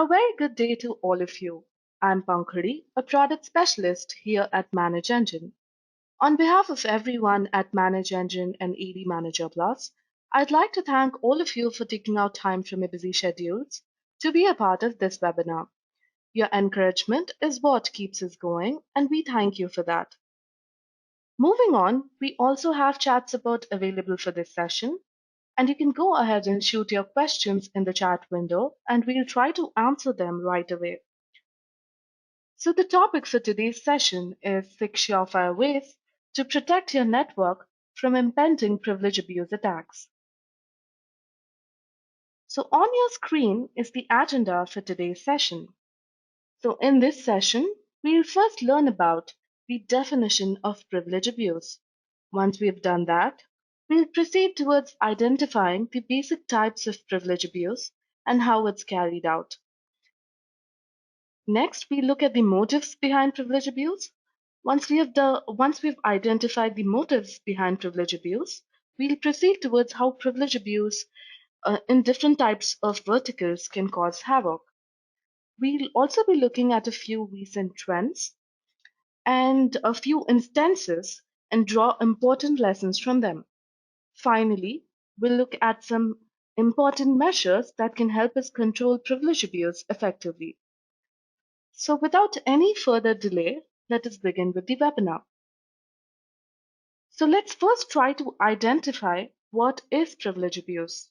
A very good day to all of you. I'm Pankari, a product specialist here at Manage Engine. On behalf of everyone at Manage Engine and AD Manager Plus, I'd like to thank all of you for taking out time from your busy schedules to be a part of this webinar. Your encouragement is what keeps us going, and we thank you for that. Moving on, we also have chat support available for this session, and you can go ahead and shoot your questions in the chat window, and we'll try to answer them right away. So the topic for today's session is 6 surefire ways to protect your network from impending privilege abuse attacks. So on your screen is the agenda for today's session. So in this session, we'll first learn about the definition of privilege abuse. Once we've done that, we'll proceed towards identifying the basic types of privilege abuse and how it's carried out. Next, we look at the motives behind privilege abuse. Once we've identified the motives behind privilege abuse, we'll proceed towards how privilege abuse in different types of verticals can cause havoc. We'll also be looking at a few recent trends and a few instances and draw important lessons from them. Finally, we'll look at some important measures that can help us control privilege abuse effectively. So without any further delay, let us begin with the webinar. So let's first try to identify what is privilege abuse.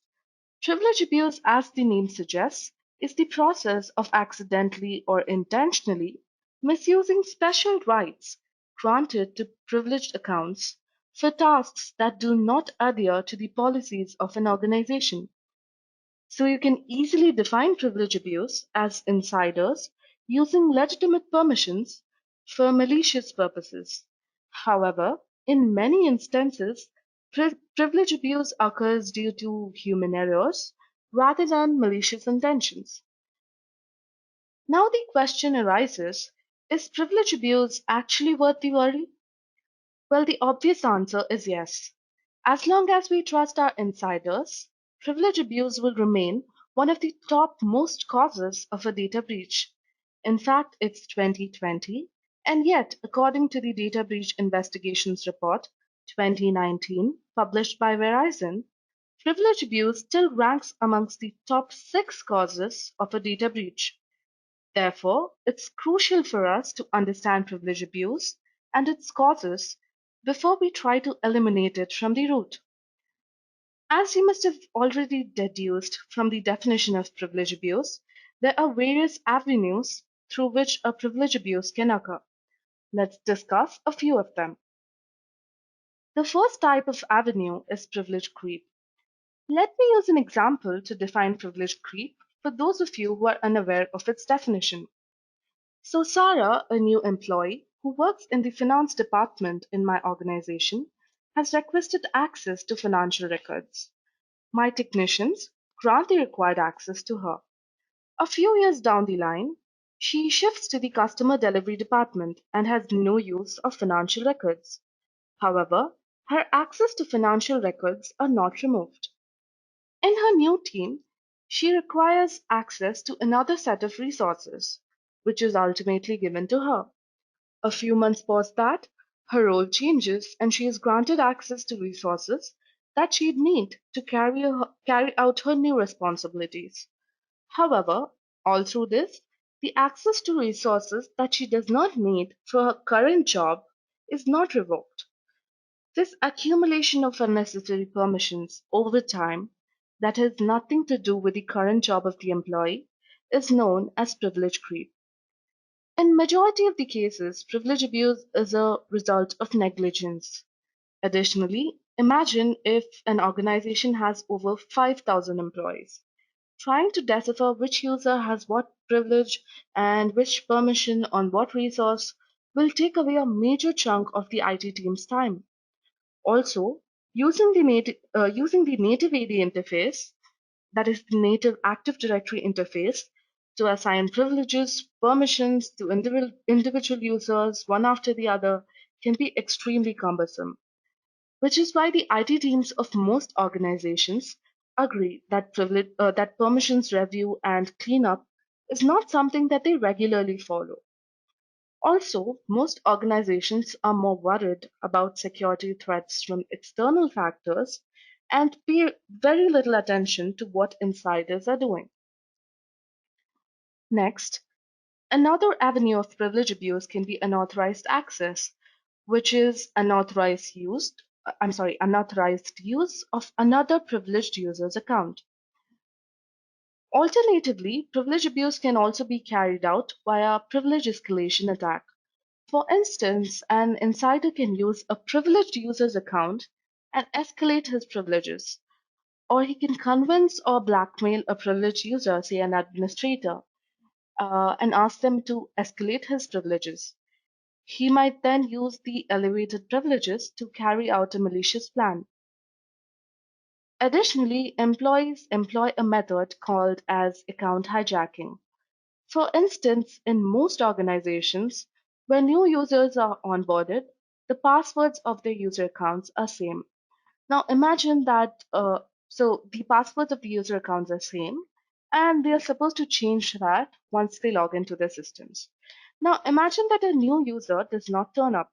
Privilege abuse, as the name suggests, is the process of accidentally or intentionally misusing special rights granted to privileged accounts for tasks that do not adhere to the policies of an organization. So you can easily define privilege abuse as insiders using legitimate permissions for malicious purposes. However, in many instances, privilege abuse occurs due to human errors rather than malicious intentions. Now the question arises, is privilege abuse actually worth the worry? Well, the obvious answer is yes. As long as we trust our insiders, privilege abuse will remain one of the top most causes of a data breach. In fact, it's 2020, and yet, according to the Data Breach Investigations Report 2019, published by Verizon, privilege abuse still ranks amongst the top 6 causes of a data breach. Therefore, it's crucial for us to understand privilege abuse and its causes before we try to eliminate it from the root. As you must have already deduced from the definition of privilege abuse, there are various avenues through which a privilege abuse can occur. Let's discuss a few of them. The first type of avenue is privilege creep. Let me use an example to define privilege creep for those of you who are unaware of its definition. So Sarah, a new employee who works in the finance department in my organization, has requested access to financial records. My technicians grant the required access to her. A few years down the line, she shifts to the customer delivery department and has no use of financial records. However, her access to financial records are not removed. In her new team, she requires access to another set of resources, which is ultimately given to her. A few months past that, her role changes and she is granted access to resources that she'd need to carry out her new responsibilities. However, all through this, the access to resources that she does not need for her current job is not revoked. This accumulation of unnecessary permissions over time that has nothing to do with the current job of the employee is known as privilege creep. In majority of the cases, privilege abuse is a result of negligence. Additionally, imagine if an organization has over 5,000 employees. Trying to decipher which user has what privilege and which permission on what resource will take away a major chunk of the IT team's time. Also, using the native AD interface, that is the native Active Directory interface, to assign privileges, permissions to individual users one after the other can be extremely cumbersome, which is why the IT teams of most organizations agree that that permissions review and cleanup is not something that they regularly follow. Also, most organizations are more worried about security threats from external factors and pay very little attention to what insiders are doing. Next, another avenue of privilege abuse can be unauthorized access, which is unauthorized use of another privileged user's account. Alternatively, privilege abuse can also be carried out via privilege escalation attack. For instance, an insider can use a privileged user's account and escalate his privileges, or he can convince or blackmail a privileged user, say an administrator, and ask them to escalate his privileges. He might then use the elevated privileges to carry out a malicious plan. Additionally, employees employ a method called as account hijacking. For instance, in most organizations, when new users are onboarded, the passwords of their user accounts are same. Now imagine that the passwords of the user accounts are same, and they are supposed to change that once they log into their systems. Now imagine that a new user does not turn up.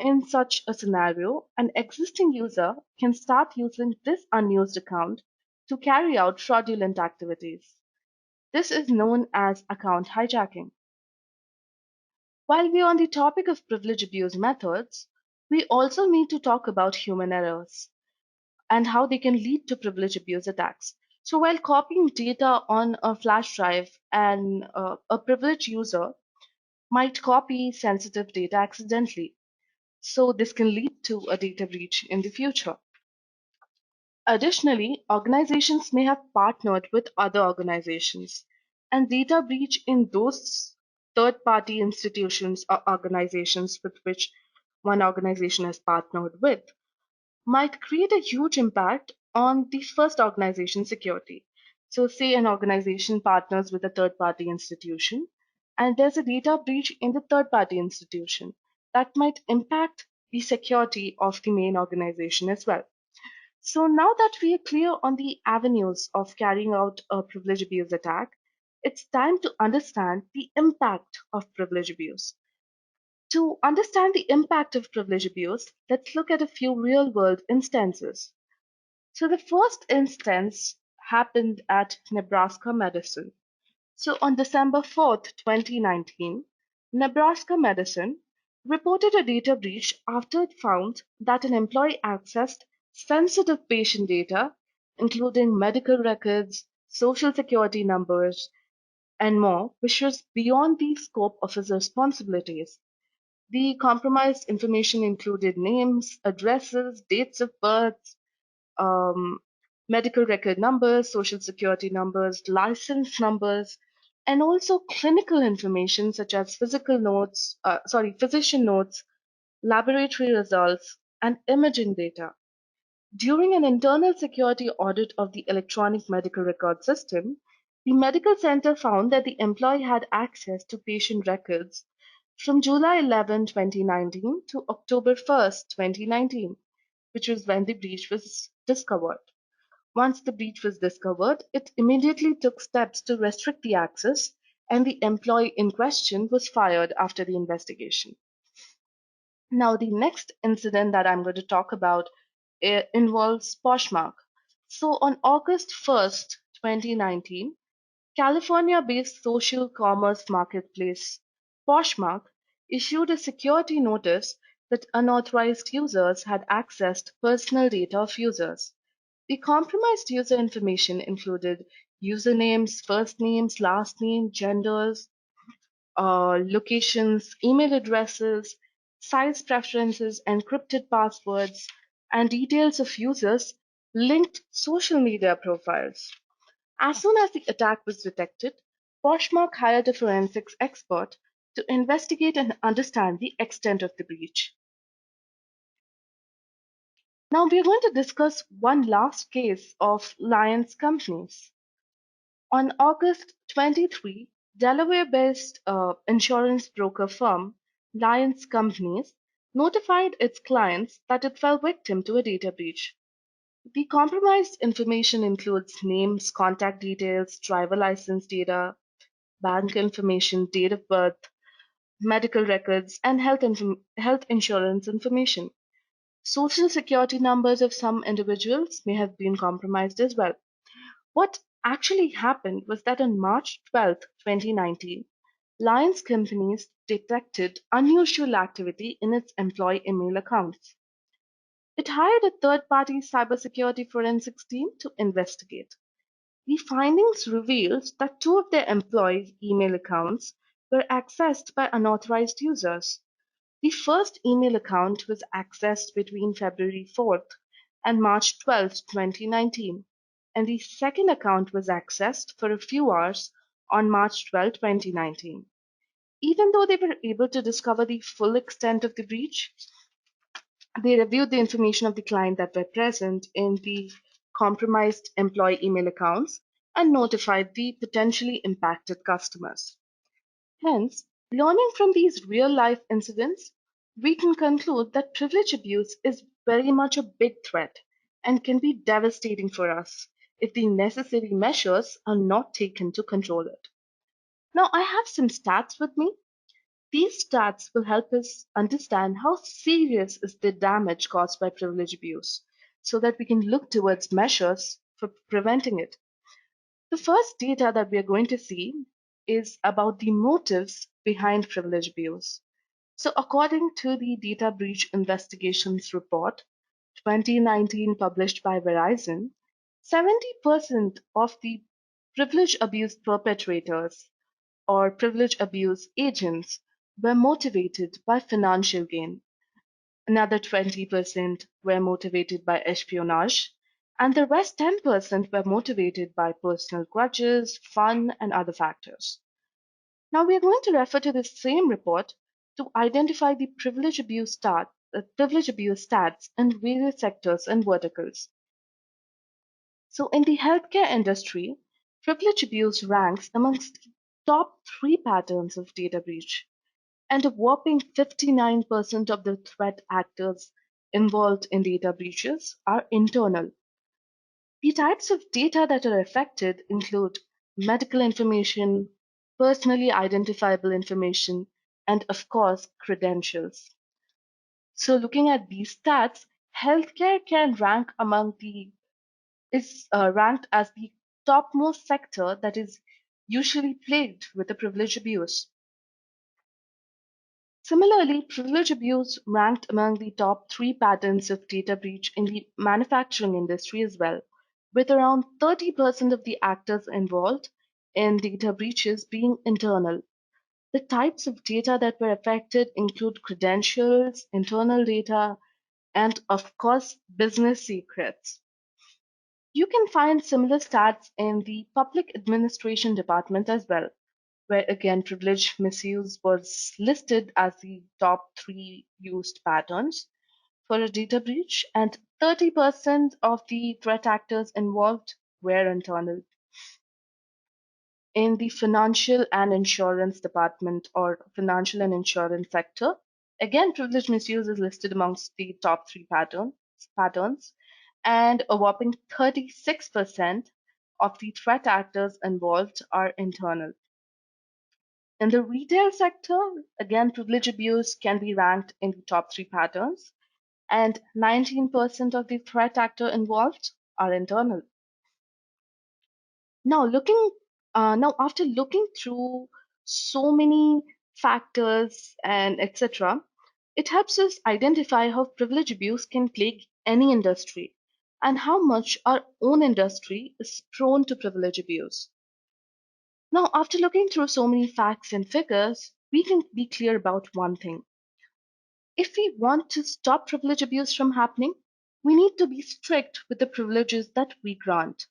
In such a scenario, an existing user can start using this unused account to carry out fraudulent activities. This is known as account hijacking. While we are on the topic of privilege abuse methods, we also need to talk about human errors and how they can lead to privilege abuse attacks. So, while copying data on a flash drive, and a privileged user might copy sensitive data accidentally. So, this can lead to a data breach in the future. Additionally, organizations may have partnered with other organizations, and data breach in those third party institutions or organizations with which one organization has partnered with might create a huge impact on the first organization security. So, say an organization partners with a third party institution, and there's a data breach in the third party institution that might impact the security of the main organization as well. So now that we are clear on the avenues of carrying out a privilege abuse attack, it's time to understand the impact of privilege abuse. To understand the impact of privilege abuse, let's look at a few real world instances. So the first instance happened at Nebraska Medicine. So on December 4th, 2019, Nebraska Medicine reported a data breach after it found that an employee accessed sensitive patient data, including medical records, social security numbers, and more, which was beyond the scope of his responsibilities. The compromised information included names, addresses, dates of birth, um, medical record numbers, social security numbers, license numbers, and also clinical information such as physician notes, laboratory results, and imaging data. During an internal security audit of the electronic medical record system, the medical center found that the employee had access to patient records from July 11, 2019 to October 1st, 2019, which was when the breach was discovered. Once the breach was discovered, it immediately took steps to restrict the access, and the employee in question was fired after the investigation. Now, the next incident that I'm going to talk about involves Poshmark. So, on August 1st, 2019, California based social commerce marketplace Poshmark issued a security notice that unauthorized users had accessed personal data of users. The compromised user information included usernames, first names, last name, genders, locations, email addresses, size preferences, encrypted passwords, and details of users' linked social media profiles. As soon as the attack was detected, Poshmark hired a forensics expert to investigate and understand the extent of the breach. Now we are going to discuss one last case of Lions companies. On August 23, Delaware-based insurance broker firm Lyons Companies notified its clients that it fell victim to a data breach. The compromised information includes names, contact details, driver license data, bank information, date of birth, medical records, and health insurance information. Social security numbers of some individuals may have been compromised as well. What actually happened was that on March 12, 2019, Lions Companies detected unusual activity in its employee email accounts. It hired a third party cybersecurity forensics team to investigate. The findings revealed that two of their employees' email accounts were accessed by unauthorized users. The first email account was accessed between February 4th and March 12, 2019, and the second account was accessed for a few hours on March 12, 2019. Even though they were able to discover the full extent of the breach, they reviewed the information of the client that were present in the compromised employee email accounts and notified the potentially impacted customers. Hence, learning from these real life incidents, we can conclude that privilege abuse is very much a big threat and can be devastating for us if the necessary measures are not taken to control it. Now, I have some stats with me. These stats will help us understand how serious is the damage caused by privilege abuse so that we can look towards measures for preventing it. The first data that we are going to see is about the motives behind privilege abuse. So, according to the Data Breach Investigations Report 2019 published by Verizon, 70% of the privilege abuse perpetrators or privilege abuse agents were motivated by financial gain. Another 20% were motivated by espionage, and the rest 10% were motivated by personal grudges, fun, and other factors. Now we are going to refer to this same report to identify the privilege abuse stats in various sectors and verticals. So in the healthcare industry, privilege abuse ranks amongst the top three patterns of data breach, and a whopping 59% of the threat actors involved in data breaches are internal. The types of data that are affected include medical information, personally identifiable information, and of course, credentials. So looking at these stats, healthcare can rank among the is ranked as the topmost sector that is usually plagued with the privilege abuse. Similarly, privilege abuse ranked among the top three patterns of data breach in the manufacturing industry as well, with around 30% of the actors involved in data breaches being internal. The types of data that were affected include credentials, internal data, and of course, business secrets. You can find similar stats in the public administration department as well, where again privilege misuse was listed as the top three used patterns for a data breach, and 30% of the threat actors involved were internal. In the financial and insurance department or financial and insurance sector, again privilege misuse is listed amongst the top three patterns, and a whopping 36% of the threat actors involved are internal. In the retail sector, again, privilege abuse can be ranked in the top three patterns, and 19% of the threat actor involved are internal. Now, after looking through so many factors and etc., it helps us identify how privilege abuse can plague any industry and how much our own industry is prone to privilege abuse. Now, after looking through so many facts and figures, we can be clear about one thing. If we want to stop privilege abuse from happening, we need to be strict with the privileges that we grant.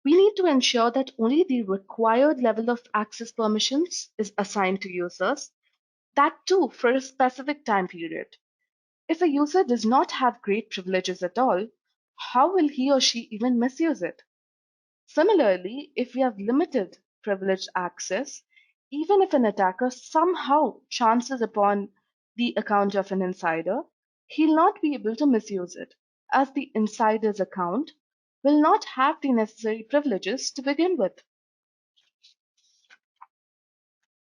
We need to ensure that only the required level of access permissions is assigned to users, that too for a specific time period. If a user does not have great privileges at all, how will he or she even misuse it? Similarly, if we have limited privileged access, even if an attacker somehow chances upon the account of an insider, he'll not be able to misuse it, as the insider's account will not have the necessary privileges to begin with.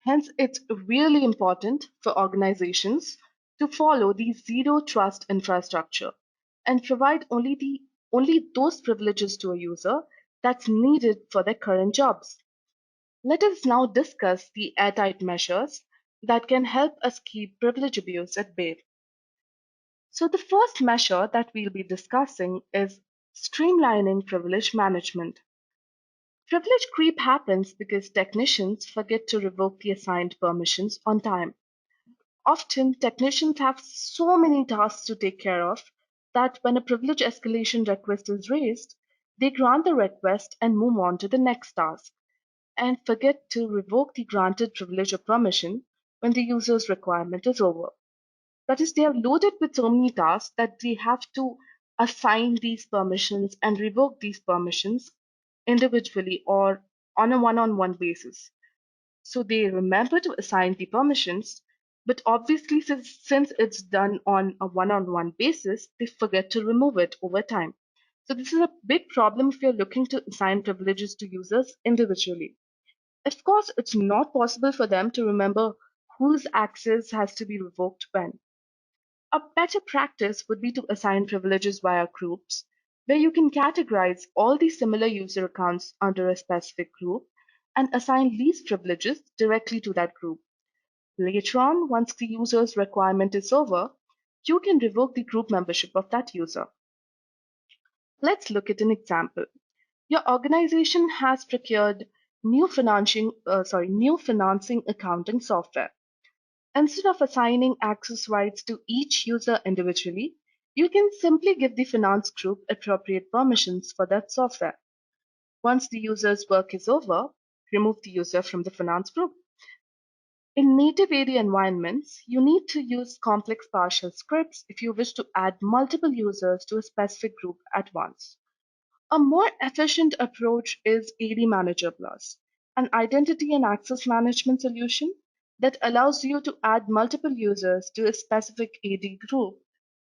Hence, it's really important for organizations to follow the zero trust infrastructure and provide only those privileges to a user that's needed for their current jobs. Let us now discuss the airtight measures that can help us keep privilege abuse at bay. So, the first measure that we'll be discussing is streamlining privilege management. Privilege creep happens because technicians forget to revoke the assigned permissions on time. Often, technicians have so many tasks to take care of that when a privilege escalation request is raised, they grant the request and move on to the next task, and forget to revoke the granted privilege or permission when the user's requirement is over. That is, they are loaded with so many tasks that they have to assign these permissions and revoke these permissions individually or on a one on one basis. So they remember to assign the permissions, but obviously, since it's done on a one on one basis, they forget to remove it over time. So this is a big problem if you're looking to assign privileges to users individually. Of course, it's not possible for them to remember whose access has to be revoked when. A better practice would be to assign privileges via groups, where you can categorize all the similar user accounts under a specific group and assign least privileges directly to that group. Later on, once the user's requirement is over, you can revoke the group membership of that user. Let's look at an example. Your organization has procured new financing accounting software. Instead of assigning access rights to each user individually, you can simply give the finance group appropriate permissions for that software. Once the user's work is over, remove the user from the finance group. In native AD environments, you need to use complex PowerShell scripts if you wish to add multiple users to a specific group at once. A more efficient approach is AD Manager Plus, an identity and access management solution that allows you to add multiple users to a specific AD group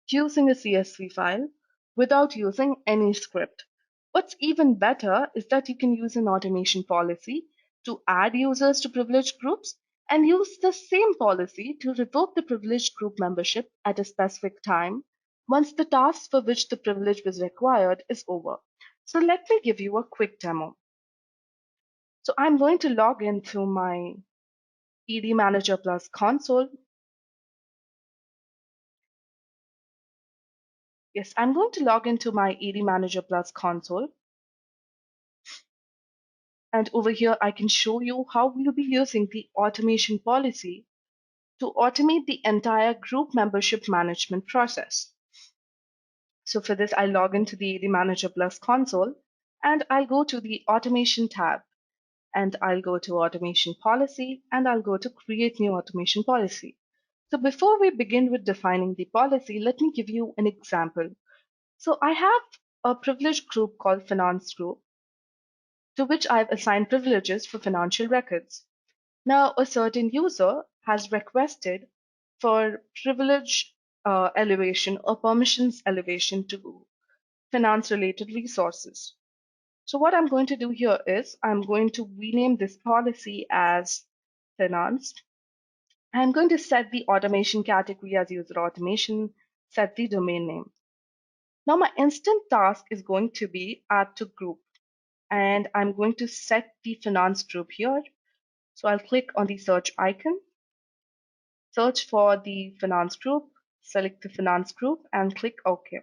using a CSV file without using any script. What's even better is that you can use an automation policy to add users to privileged groups and use the same policy to revoke the privileged group membership at a specific time once the task for which the privilege was required is over. So let me give you a quick demo. So I'm going to log into my ED Manager Plus console. Yes, I'm going to log into my ED Manager Plus console. And over here, I can show you how we'll be using the automation policy to automate the entire group membership management process. So for this, I log into the ED Manager Plus console and I'll go to the automation tab and I'll go to automation policy and I'll go to create new automation policy. So before we begin with defining the policy, let me give you an example. So I have a privileged group called finance group to which I've assigned privileges for financial records. Now a certain user has requested for privilege elevation or permissions elevation to finance related resources. So what I'm going to do here is I'm going to rename this policy as finance. I'm going to set the automation category as user automation, set the domain name. Now my instant task is going to be add to group and I'm going to set the finance group here. So I'll click on the search icon, search for the finance group, select the finance group and click OK.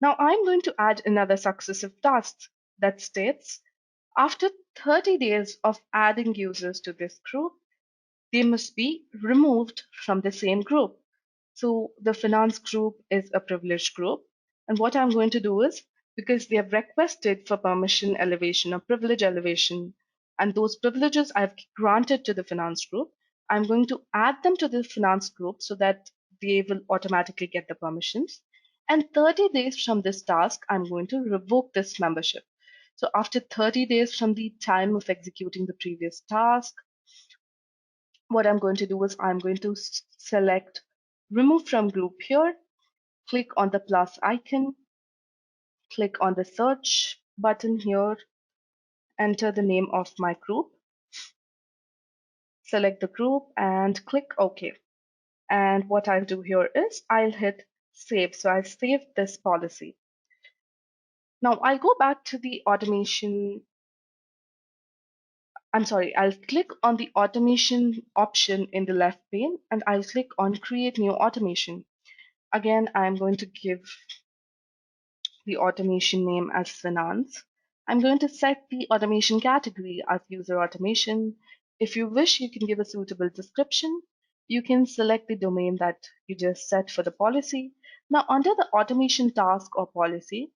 Now I'm going to add another successive task that states after 30 days of adding users to this group, they must be removed from the same group. So the finance group is a privileged group. And what I'm going to do is, because they have requested for permission elevation or privilege elevation, and those privileges I've granted to the finance group, I'm going to add them to the finance group so that they will automatically get the permissions. And 30 days from this task, I'm going to revoke this membership. So after 30 days from the time of executing the previous task, what I'm going to do is I'm going to select remove from group here, click on the plus icon, click on the search button here, enter the name of my group. select the group and click OK. And what I'll do here is I'll hit save. So I'll save this policy. Now I'll go back to the automation. I'm sorry, I'll click on the automation option in the left pane and I'll click on create new automation. Again, I'm going to give the automation name as finance. I'm going to set the automation category as user automation. If you wish, you can give a suitable description. You can select the domain that you just set for the policy. Now, under the automation task or policy,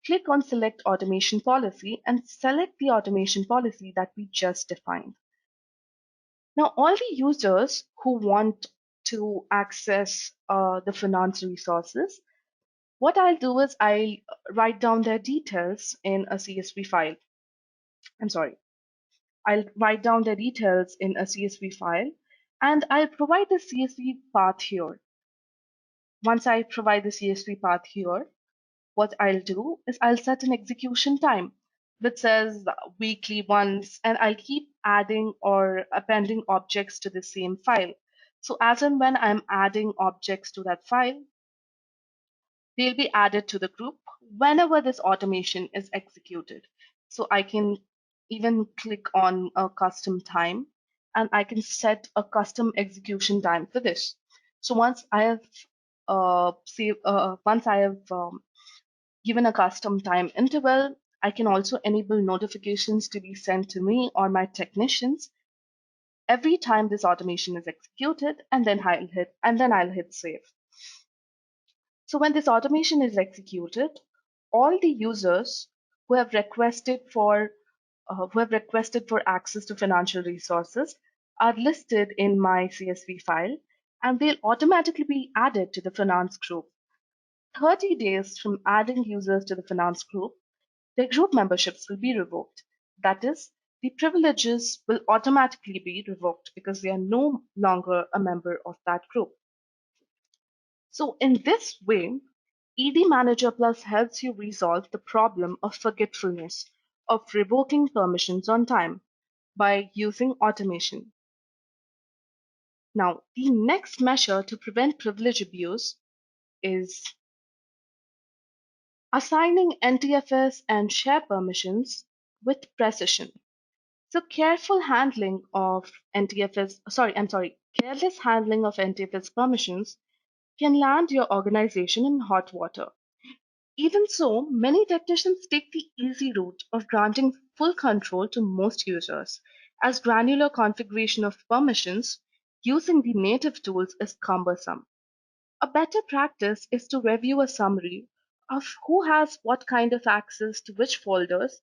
click on select automation policy and select the automation policy that we just defined. Now, all the users who want to access the finance resources, what I'll do is I'll write down their details in a CSV file. I'm sorry. I'll write down their details in a CSV file and I'll provide the CSV path here. Once I provide the CSV path here, what I'll do is I'll set an execution time which says weekly once, and I'll keep adding or appending objects to the same file. So as and when I'm adding objects to that file, they'll be added to the group whenever this automation is executed. So I can even click on a custom time and I can set a custom execution time for this. So once I have once I have given a custom time interval, I can also enable notifications to be sent to me or my technicians every time this automation is executed, and then I'll hit save. So when this automation is executed, all the users who have requested for access to financial resources are listed in my CSV file, and they'll automatically be added to the finance group. 30 days from adding users to the finance group, their group memberships will be revoked. That is, the privileges will automatically be revoked because they are no longer a member of that group. So in this way, ED Manager Plus helps you resolve the problem of forgetfulness of revoking permissions on time by using automation. Now, the next measure to prevent privilege abuse is assigning NTFS and share permissions with precision. So careful handling of NTFS, sorry, I'm sorry, careless handling of NTFS permissions can land your organization in hot water. Even so, many technicians take the easy route of granting full control to most users, as granular configuration of permissions using the native tools is cumbersome. A better practice is to review a summary of who has what kind of access to which folders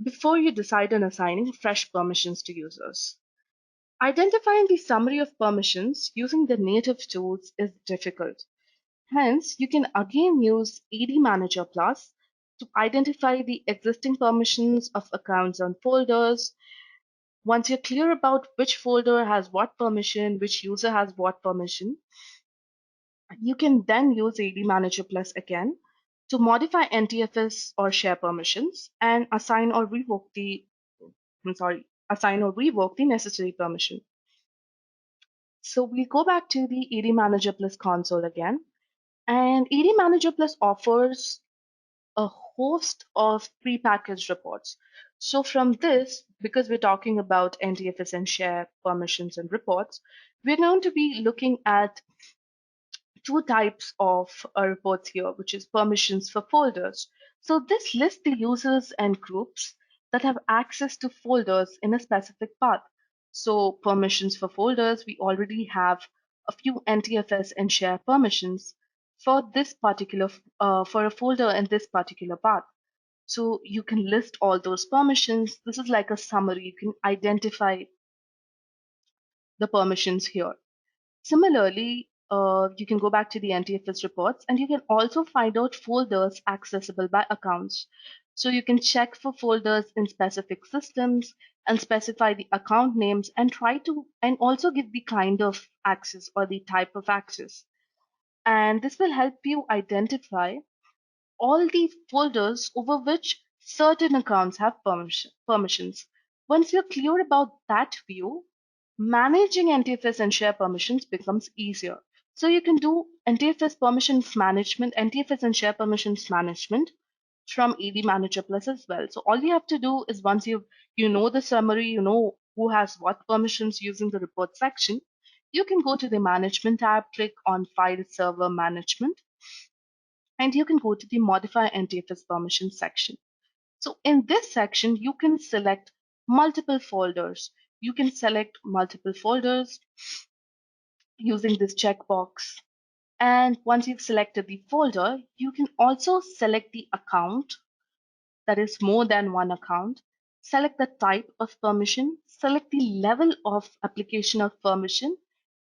before you decide on assigning fresh permissions to users. Identifying the summary of permissions using the native tools is difficult. Hence, you can again use ED Manager Plus to identify the existing permissions of accounts on folders. Once you're clear about which folder has what permission, which user has what permission, you can then use ED Manager Plus again to modify NTFS or share permissions and assign or revoke the necessary permission. So we'll go back to the ED Manager Plus console again. And ED Manager Plus offers a host of prepackaged reports. So from this, because we're talking about NTFS and share permissions and reports, we're going to be looking at two types of reports here, which is permissions for folders. So this lists the users and groups that have access to folders in a specific path. So permissions for folders, we already have a few NTFS and share permissions for this particular for a folder in this particular path. So you can list all those permissions. This is like a summary. You can identify the permissions here. Similarly, you can go back to the NTFS reports and you can also find out folders accessible by accounts. So you can check for folders in specific systems and specify the account names and and also give the kind of access or the type of access. And this will help you identify all the folders over which certain accounts have permissions. Once you're clear about that view, Managing NTFS and share permissions becomes easier. So you can do NTFS permissions management, NTFS and share permissions management from AD Manager Plus as well. So all you have to do is once you know the summary, you know who has what permissions using the report section, you can go to the management tab, click on file server management, and you can go to the modify NTFS permissions section. So in this section, you can select multiple folders. You can select multiple folders using this checkbox. And once you've selected the folder, you can also select the account, that is more than one account, select the type of permission, select the level of application of permission,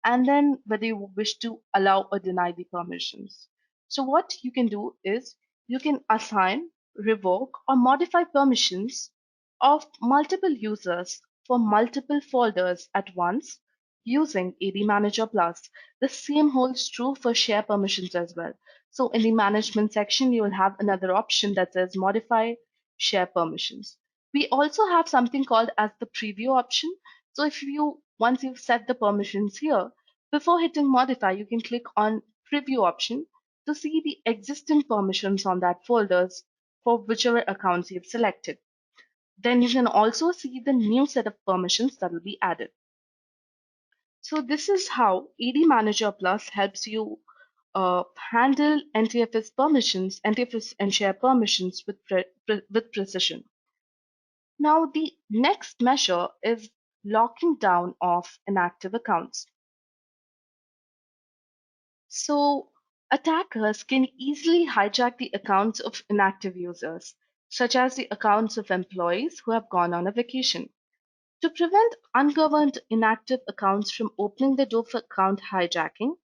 and then whether you wish to allow or deny the permissions. So what you can do is you can assign, revoke, or modify permissions of multiple users for multiple folders at once using AD Manager Plus. The same holds true for share permissions as well. So in the management section, you will have another option that says modify share permissions. We also have something called as the preview option. So if you once you've set the permissions here, before hitting modify, you can click on preview option to see the existing permissions on that folders for whichever accounts you've selected. Then you can also see the new set of permissions that will be added. So this is how AD Manager Plus helps you handle NTFS permissions, NTFS and share permissions with precision. Now, the next measure is locking down of inactive accounts. So, attackers can easily hijack the accounts of inactive users, such as the accounts of employees who have gone on a vacation. To prevent ungoverned inactive accounts from opening the door for account hijacking,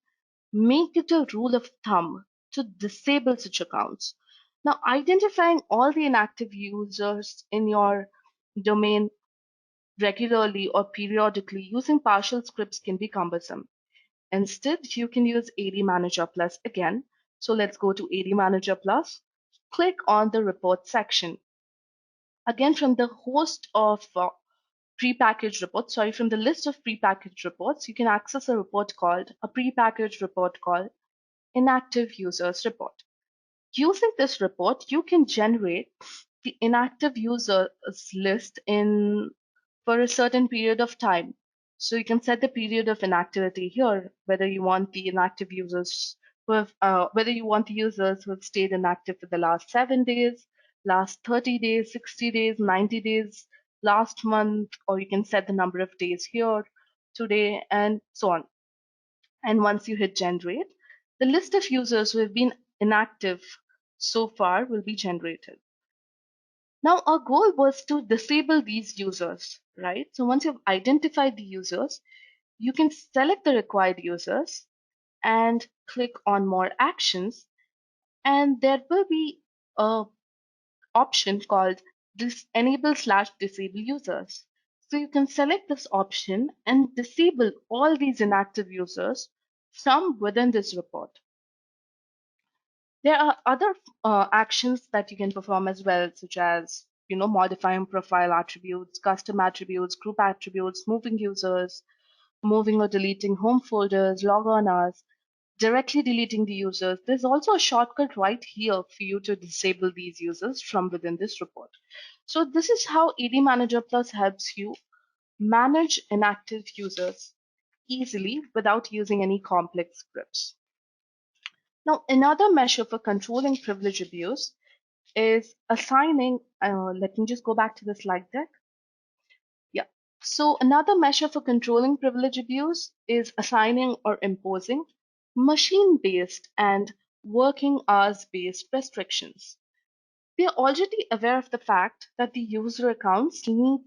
make it a rule of thumb to disable such accounts. Now, identifying all the inactive users in your domain regularly or periodically using partial scripts can be cumbersome. Instead, you can use AD Manager Plus again. So let's go to AD Manager Plus. Click on the report section. Again, from the host of prepackaged reports, sorry, from the list of prepackaged reports, you can access a prepackaged report called inactive users report. Using this report, you can generate the inactive users list in for a certain period of time. So you can set the period of inactivity here, whether you want the inactive users whether you want the users who have stayed inactive for the last 7 days, last 30 days, 60 days, 90 days, last month, or you can set the number of days here, today, and so on. And once you hit generate, the list of users who have been inactive so far will be generated. Now, our goal was to disable these users, right? So once you've identified the users, you can select the required users and click on more actions. And there will be a option called this enable/disable users. So you can select this option and disable all these inactive users from within this report. There are other actions that you can perform as well, such as modifying profile attributes, custom attributes, group attributes, moving users, moving or deleting home folders, log on hours, directly deleting the users. There's also a shortcut right here for you to disable these users from within this report. So this is how AD Manager Plus helps you manage inactive users easily without using any complex scripts. Now, another measure for controlling privilege abuse is assigning, let me just go back to the slide deck. Yeah. So another measure for controlling privilege abuse is assigning or imposing machine-based and working hours-based restrictions. We are already aware of the fact that the user accounts need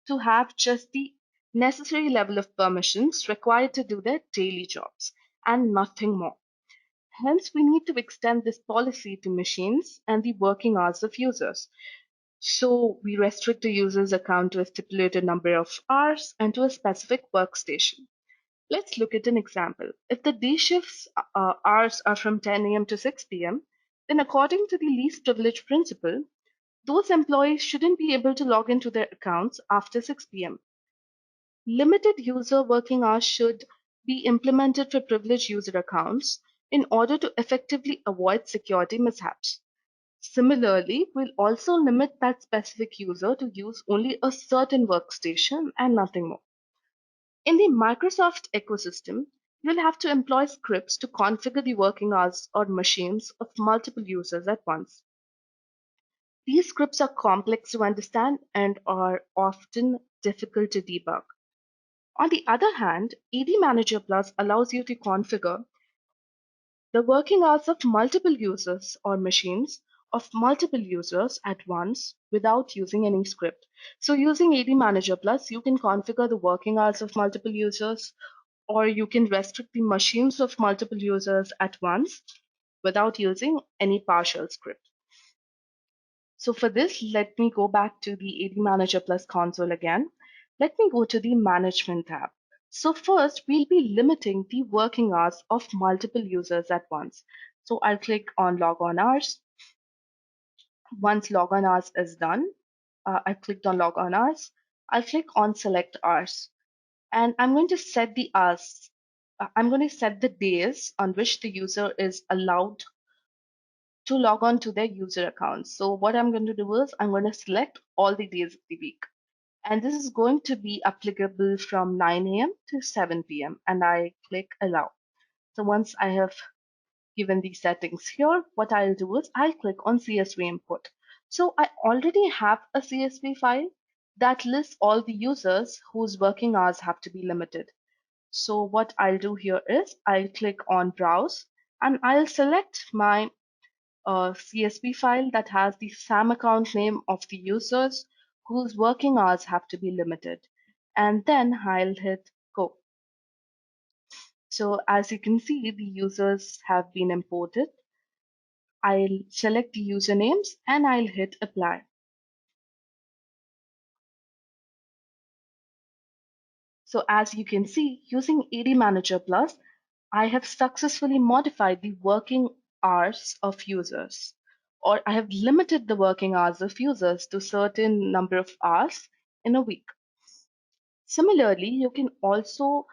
to have just the necessary level of permissions required to do their daily jobs and nothing more. Hence, we need to extend this policy to machines and the working hours of users. So we restrict a user's account to a stipulated number of hours and to a specific workstation. Let's look at an example. If the day shifts hours are from 10 a.m. to 6 p.m., then according to the least privilege principle, those employees shouldn't be able to log into their accounts after 6 p.m. Limited user working hours should be implemented for privileged user accounts in order to effectively avoid security mishaps. Similarly, we'll also limit that specific user to use only a certain workstation and nothing more. In the Microsoft ecosystem, you'll have to employ scripts to configure the working hours or machines of multiple users at once. These scripts are complex to understand and are often difficult to debug. On the other hand, AD Manager Plus allows you to configure the working hours of multiple users or machines of multiple users at once without using any script. So using AD Manager Plus, you can configure the working hours of multiple users, or you can restrict the machines of multiple users at once without using any partial script. So for this, let me go back to the AD Manager Plus console again. Let me go to the Management tab. So first, we'll be limiting the working hours of multiple users at once. So I'll click on Log On Hours. Once Log On Hours is done, I've clicked on Log On Hours. I'll click on Select Hours. And I'm going to set the hours. I'm going to set the days on which the user is allowed to log on to their user account. So what I'm going to do is I'm going to select all the days of the week. And this is going to be applicable from 9 a.m. to 7 p.m. And I click allow. So once I have given the settings here, what I'll do is I'll click on CSV input. So I already have a CSV file that lists all the users whose working hours have to be limited. So what I'll do here is I'll click on browse and I'll select my CSV file that has the SAM account name of the users whose working hours have to be limited. And then I'll hit go. So as you can see, the users have been imported. I'll select the usernames and I'll hit apply. So as you can see, using AD Manager Plus, I have successfully modified the working hours of users, or I have limited the working hours of users to certain number of hours in a week. Similarly, you can also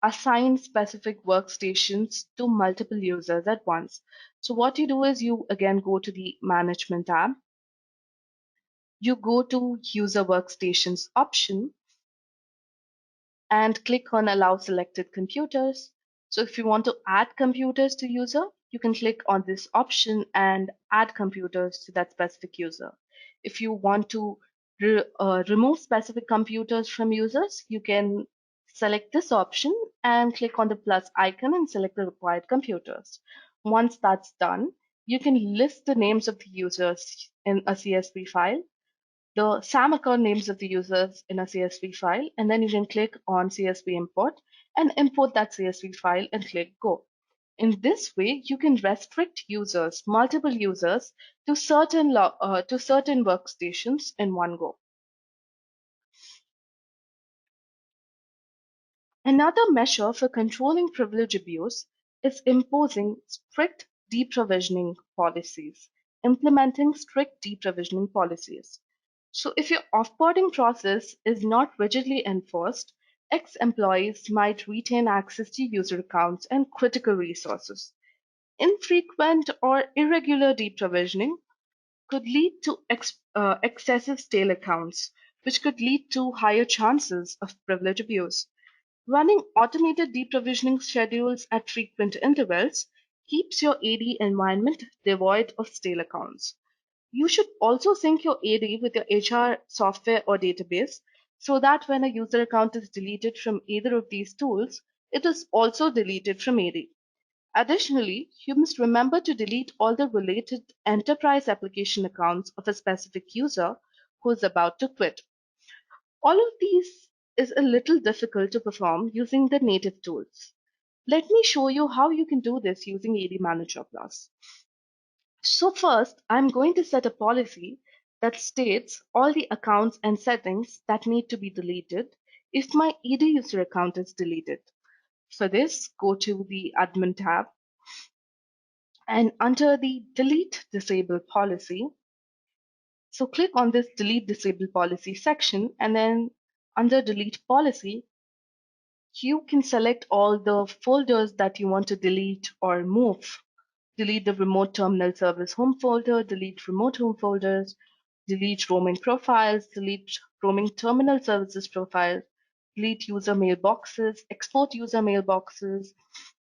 assign specific workstations to multiple users at once. So what you do is you again go to the Management tab, you go to User Workstations option, and click on Allow Selected Computers. So if you want to add computers to user, you can click on this option and add computers to that specific user. If you want to remove specific computers from users, you can select this option and click on the plus icon and select the required computers. Once that's done, you can list the names of the users in a CSV file, the SAM account names of the users in a CSV file, and then you can click on CSV import and import that CSV file and click go. In this way, you can restrict users, multiple users, to certain workstations in one go. Another measure for controlling privilege abuse is imposing strict deprovisioning policies, implementing strict deprovisioning policies. So if your offboarding process is not rigidly enforced, ex-employees might retain access to user accounts and critical resources. Infrequent or irregular deprovisioning could lead to excessive stale accounts, which could lead to higher chances of privilege abuse. Running automated deprovisioning schedules at frequent intervals keeps your AD environment devoid of stale accounts. You should also sync your AD with your HR software or database so that when a user account is deleted from either of these tools, it is also deleted from AD. Additionally, you must remember to delete all the related enterprise application accounts of a specific user who is about to quit. All of these is a little difficult to perform using the native tools. Let me show you how you can do this using AD Manager Plus. So first, I'm going to set a policy that states all the accounts and settings that need to be deleted if my AD user account is deleted. For this, go to the Admin tab and under the Delete Disable Policy, so click on this Delete Disable Policy section and then under Delete Policy, You can select all the folders that you want to delete or move. Delete the remote terminal service home folder, delete remote home folders, delete roaming profiles, delete roaming terminal services profile, delete user mailboxes, export user mailboxes,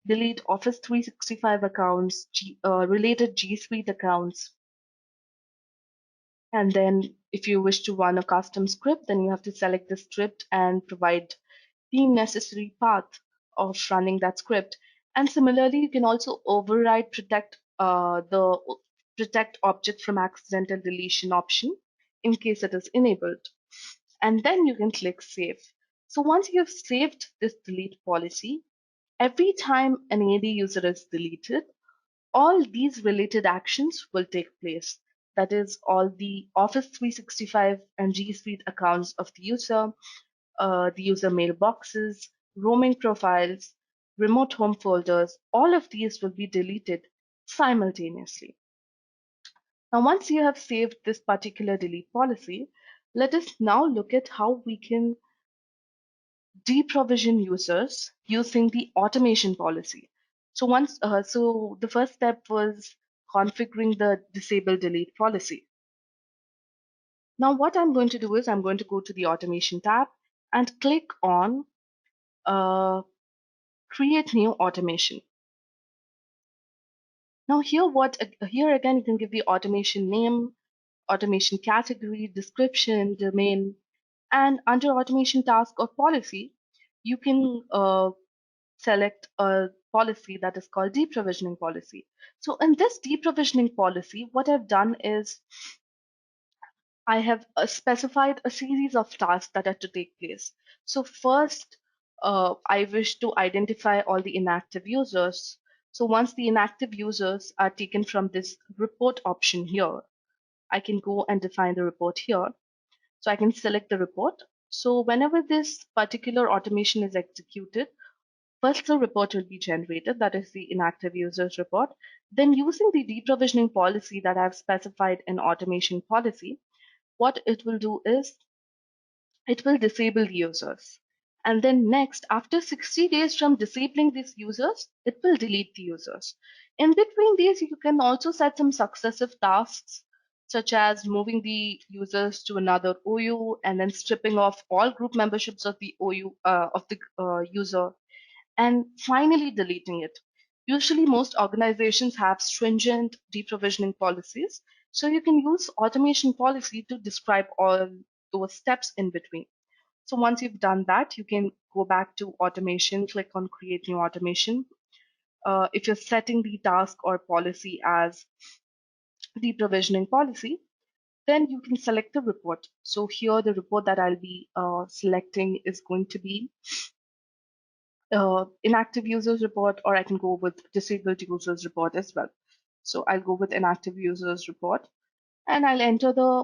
delete Office 365 accounts, related G Suite accounts. And then if you wish to run a custom script, then you have to select the script and provide the necessary path of running that script. And similarly, you can also override the protect object from accidental deletion option in case it is enabled. And then you can click save. So once you've saved this delete policy, every time an AD user is deleted, all these related actions will take place. That is, all the Office 365 and G Suite accounts of the user mailboxes, roaming profiles, remote home folders, all of these will be deleted simultaneously. Now, once you have saved this particular delete policy, let us now look at how we can deprovision users using the automation policy. So the first step was configuring the disable delete policy. Now, what I'm going to do is I'm going to go to the automation tab and click on uh, create new automation. Now here again you can give the automation name, automation category, description, domain, and under automation task or policy, you can select a policy that is called deprovisioning policy. So in this deprovisioning policy, what I've done is I have specified a series of tasks that are to take place. So first, I wish to identify all the inactive users. So once the inactive users are taken from this report option here, I can go and define the report here. So I can select the report. So whenever this particular automation is executed, first the report will be generated, that is the inactive users report. Then using the deprovisioning policy that I've specified in automation policy, what it will do is it will disable the users. And then next, after 60 days from disabling these users, it will delete the users. In between these, you can also set some successive tasks, such as moving the users to another OU and then stripping off all group memberships of the OU of the user, and finally deleting it. Usually, most organizations have stringent deprovisioning policies, so you can use automation policy to describe all those steps in between. So once you've done that, you can go back to automation, click on create new automation. If you're setting the task or policy as deprovisioning policy, then you can select the report. So here the report that I'll be selecting is going to be inactive users report, or I can go with disabled users report as well. So I'll go with inactive users report, and I'll enter the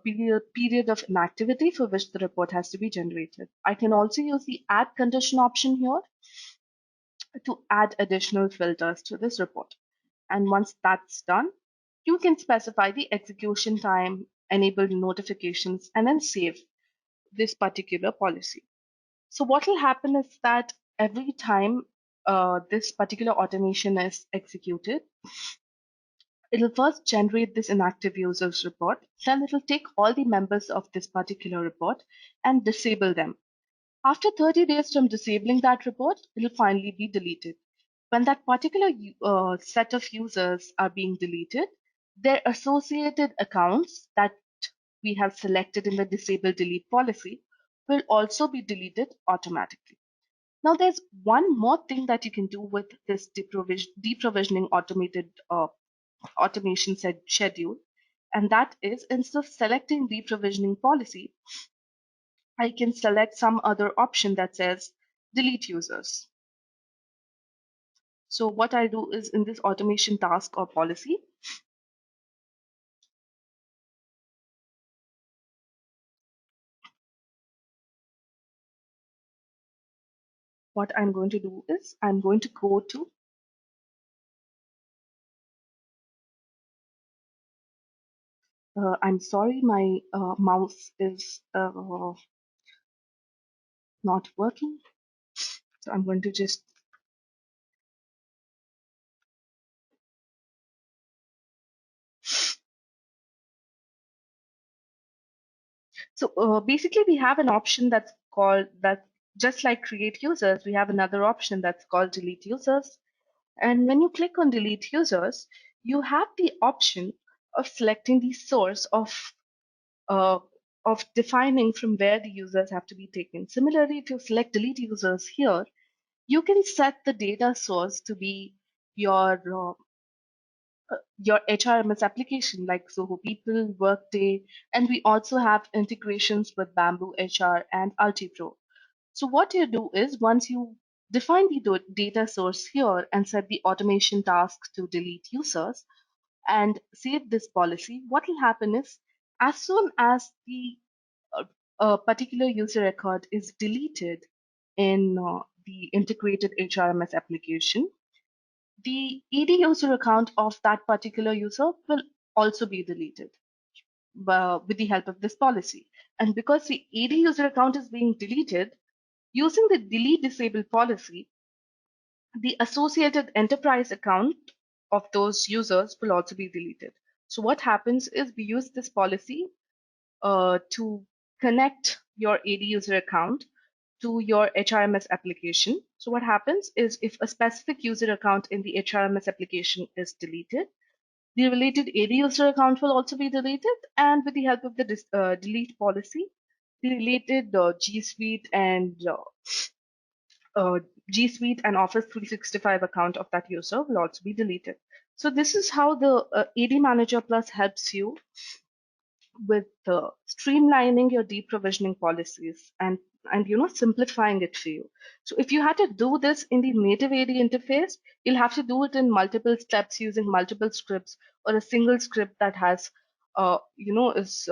period of inactivity for which the report has to be generated. I can also use the add condition option here to add additional filters to this report. And once that's done, you can specify the execution time, enable notifications, and then save this particular policy. So what will happen is that every time this particular automation is executed, it'll first generate this inactive users report, then it'll take all the members of this particular report and disable them. After 30 days from disabling that report, it'll finally be deleted. When that particular set of users are being deleted, their associated accounts that we have selected in the disable delete policy will also be deleted automatically. Now, there's one more thing that you can do with this deprovisioning automated automation schedule, and that is instead of selecting deprovisioning policy, I can select some other option that says delete users. So what I'll do is in this automation task or policy, what I'm going to do is I'm going to go to, I'm sorry, my mouse is not working. So I'm going to just, so basically we have an option that's called that, just like create users, we have another option that's called delete users. And when you click on delete users, you have the option of selecting the source uh, of defining from where the users have to be taken. Similarly, if you select delete users here, you can set the data source to be your uh, your HRMS application like Zoho People, Workday, and we also have integrations with Bamboo HR and Altipro. So what you do is once you define the data source here and set the automation tasks to delete users and save this policy, what will happen is as soon as the a particular user record is deleted in the integrated HRMS application, the ED user account of that particular user will also be deleted with the help of this policy. And because the ED user account is being deleted, using the delete disable policy, the associated enterprise account of those users will also be deleted. So what happens is we use this policy to connect your AD user account to your HRMS application. So what happens is if a specific user account in the HRMS application is deleted, the related AD user account will also be deleted. And with the help of the delete policy, the related G Suite and G Suite and Office 365 account of that user will also be deleted. So this is how the AD Manager Plus helps you with streamlining your deprovisioning policies and simplifying it for you. So if you had to do this in the native AD interface, you'll have to do it in multiple steps using multiple scripts or a single script that has is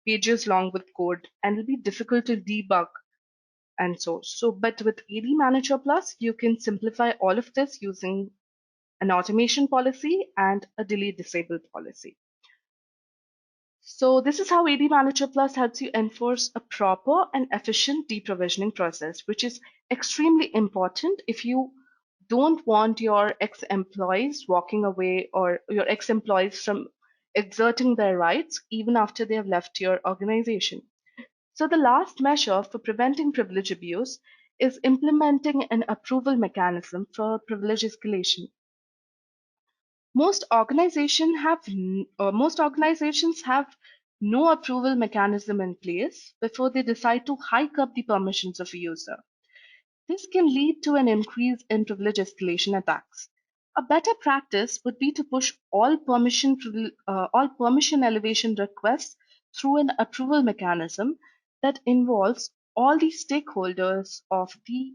pages long with code, and it'll be difficult to debug and so. But with AD Manager Plus, you can simplify all of this using an automation policy and a delete disable policy. So this is how AD Manager Plus helps you enforce a proper and efficient deprovisioning process, which is extremely important if you don't want your ex-employees walking away or your ex-employees from exerting their rights even after they have left your organization. So the last measure for preventing privilege abuse is implementing an approval mechanism for privilege escalation. Most organizations have no approval mechanism in place before they decide to hike up the permissions of a user. This can lead to an increase in privilege escalation attacks. A better practice would be to push all permission elevation requests through an approval mechanism that involves all the stakeholders of the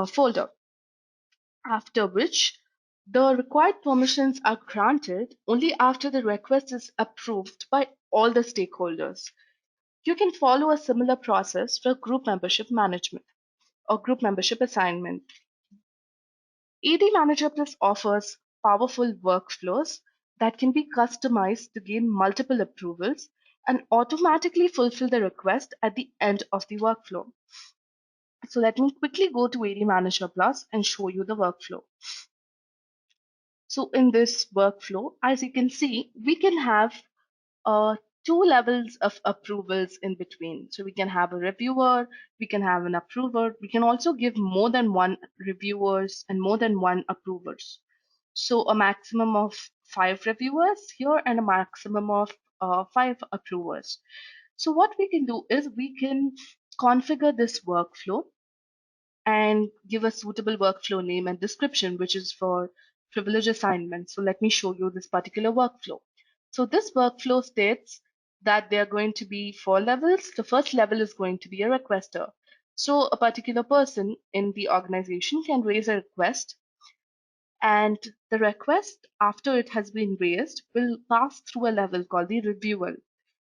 folder, after which the required permissions are granted only after the request is approved by all the stakeholders. You can follow a similar process for group membership management or group membership assignment. AD Manager Plus offers powerful workflows that can be customized to gain multiple approvals and automatically fulfill the request at the end of the workflow. So let me quickly go to AD Manager Plus and show you the workflow. So in this workflow, as you can see, we can have uh, two levels of approvals in between. So we can have a reviewer, we can have an approver. We can also give more than one reviewers and more than one approvers. So a maximum of 5 reviewers here and a maximum of 5 approvers. So what we can do is we can configure this workflow and give a suitable workflow name and description, which is for privilege assignment. So let me show you this particular workflow. So this workflow states that there are going to be 4 levels. The first level is going to be a requester. So a particular person in the organization can raise a request, and the request, after it has been raised, will pass through a level called the reviewer.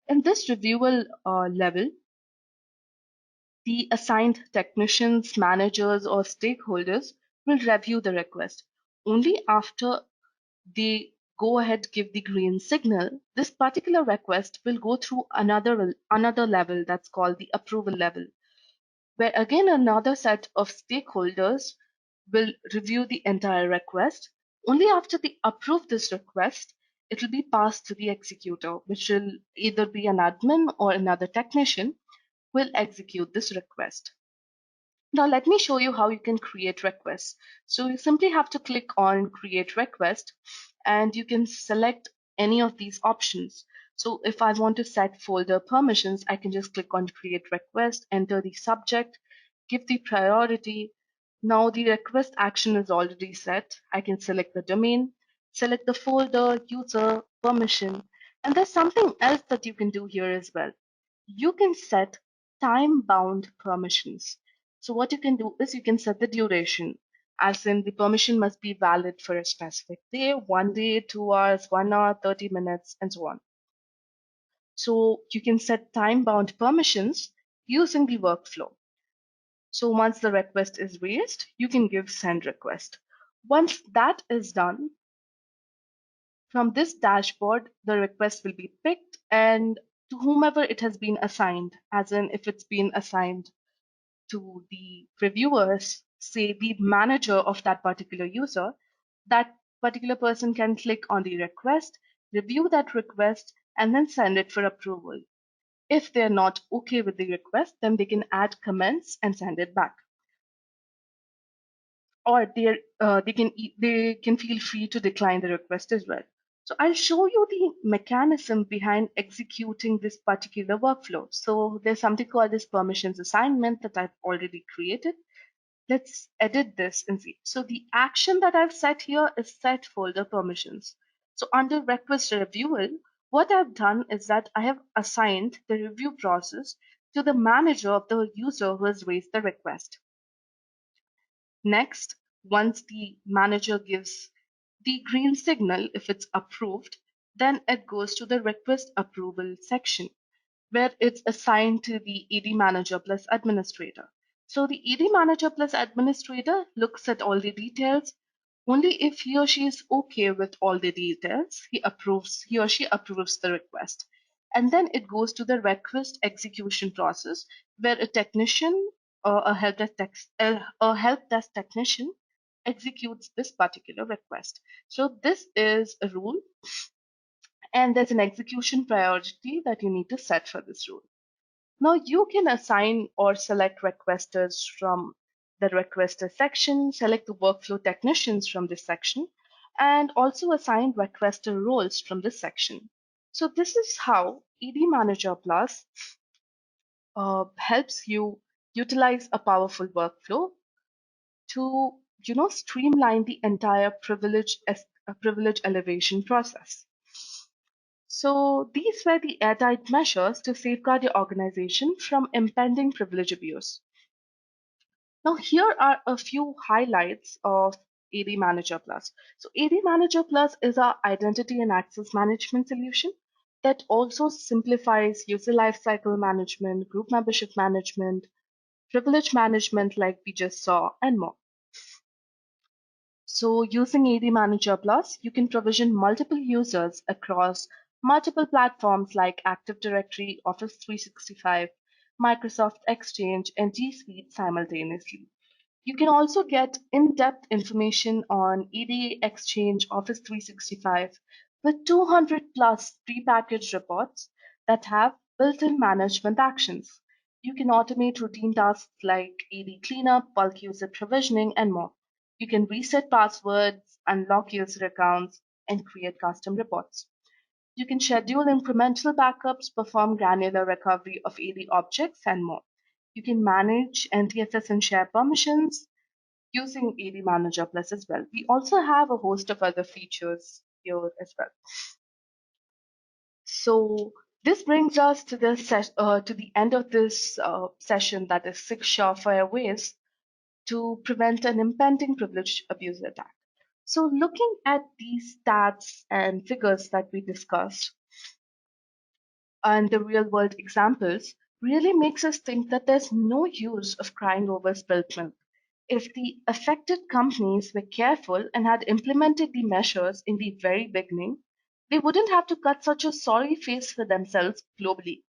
In this reviewer level, the assigned technicians, managers, or stakeholders will review the request. Only after they go ahead, give the green signal, this particular request will go through another level that's called the approval level. where again another set of stakeholders will review the entire request. Only after they approve this request, it will be passed to the executor, which will either be an admin or another technician will execute this request. Now let me show you how you can create requests. So you simply have to click on create request and you can select any of these options. So if I want to set folder permissions, I can just click on create request, enter the subject, give the priority. Now the request action is already set. I can select the domain, select the folder, user, permission, and there's something else that you can do here as well. You can set time-bound permissions. So what you can do is you can set the duration, as in the permission must be valid for a specific day, 1 day, 2 hours, 1 hour, 30 minutes, and so on. So you can set time-bound permissions using the workflow. So once the request is raised, you can give send request. Once that is done, from this dashboard, the request will be picked and to whomever it has been assigned, as in if it's been assigned to the reviewers, say the manager of that particular user, that particular person can click on the request, review that request, and then send it for approval. If they're not okay with the request, then they can add comments and send it back. Or they can feel free to decline the request as well. So I'll show you the mechanism behind executing this particular workflow. So there's something called this permissions assignment that I've already created. Let's edit this and see. So the action that I've set here is set folder permissions. So under request review, what I've done is that I have assigned the review process to the manager of the user who has raised the request. Next, once the manager gives the green signal, if it's approved, then it goes to the request approval section where it's assigned to the AD manager plus administrator. So the AD manager plus administrator looks at all the details. Only if he or she is okay with all the details, he or she approves the request. And then it goes to the request execution process where a technician or a help desk technician executes this particular request. So this is a rule and there's an execution priority that you need to set for this rule. Now you can assign or select requesters from the requester section, select the workflow technicians from this section, and also assign requester roles from this section. So this is how ED Manager Plus helps you utilize a powerful workflow to streamline the entire privilege elevation process. So these were the airtight measures to safeguard your organization from impending privilege abuse. Now, here are a few highlights of AD Manager Plus. So AD Manager Plus is our identity and access management solution that also simplifies user lifecycle management, group membership management, privilege management like we just saw, and more. So using AD Manager Plus, you can provision multiple users across multiple platforms like Active Directory, Office 365, Microsoft Exchange, and G Suite simultaneously. You can also get in-depth information on EDA Exchange Office 365 with 200 plus prepackaged reports that have built-in management actions. You can automate routine tasks like ED cleanup, bulk user provisioning, and more. You can reset passwords, unlock user accounts, and create custom reports. You can schedule incremental backups, perform granular recovery of AD objects, and more. You can manage NTFS and share permissions using AD Manager Plus as well. We also have a host of other features here as well. So this brings us to the end of this session, that is 6 surefire ways to prevent an impending privilege abuse attack. So looking at these stats and figures that we discussed and the real world examples really makes us think that there's no use of crying over spilt milk. If the affected companies were careful and had implemented the measures in the very beginning, they wouldn't have to cut such a sorry face for themselves globally.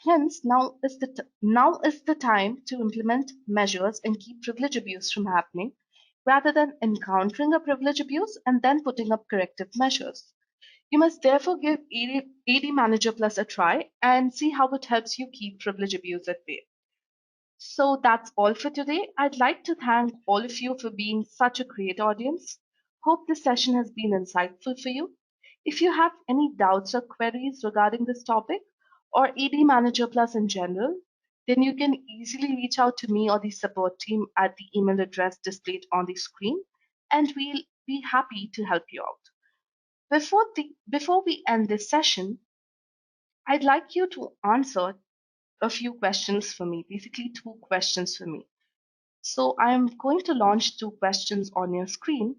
Hence, now is the time to implement measures and keep privilege abuse from happening, rather than encountering a privilege abuse and then putting up corrective measures. You must therefore give AD Manager Plus a try and see how it helps you keep privilege abuse at bay. So that's all for today. I'd like to thank all of you for being such a great audience. Hope this session has been insightful for you. If you have any doubts or queries regarding this topic or AD Manager Plus in general, then you can easily reach out to me or the support team at the email address displayed on the screen, and we'll be happy to help you out. Before we end this session, I'd like you to answer a few questions for me, basically two questions for me. So I'm going to launch two questions on your screen.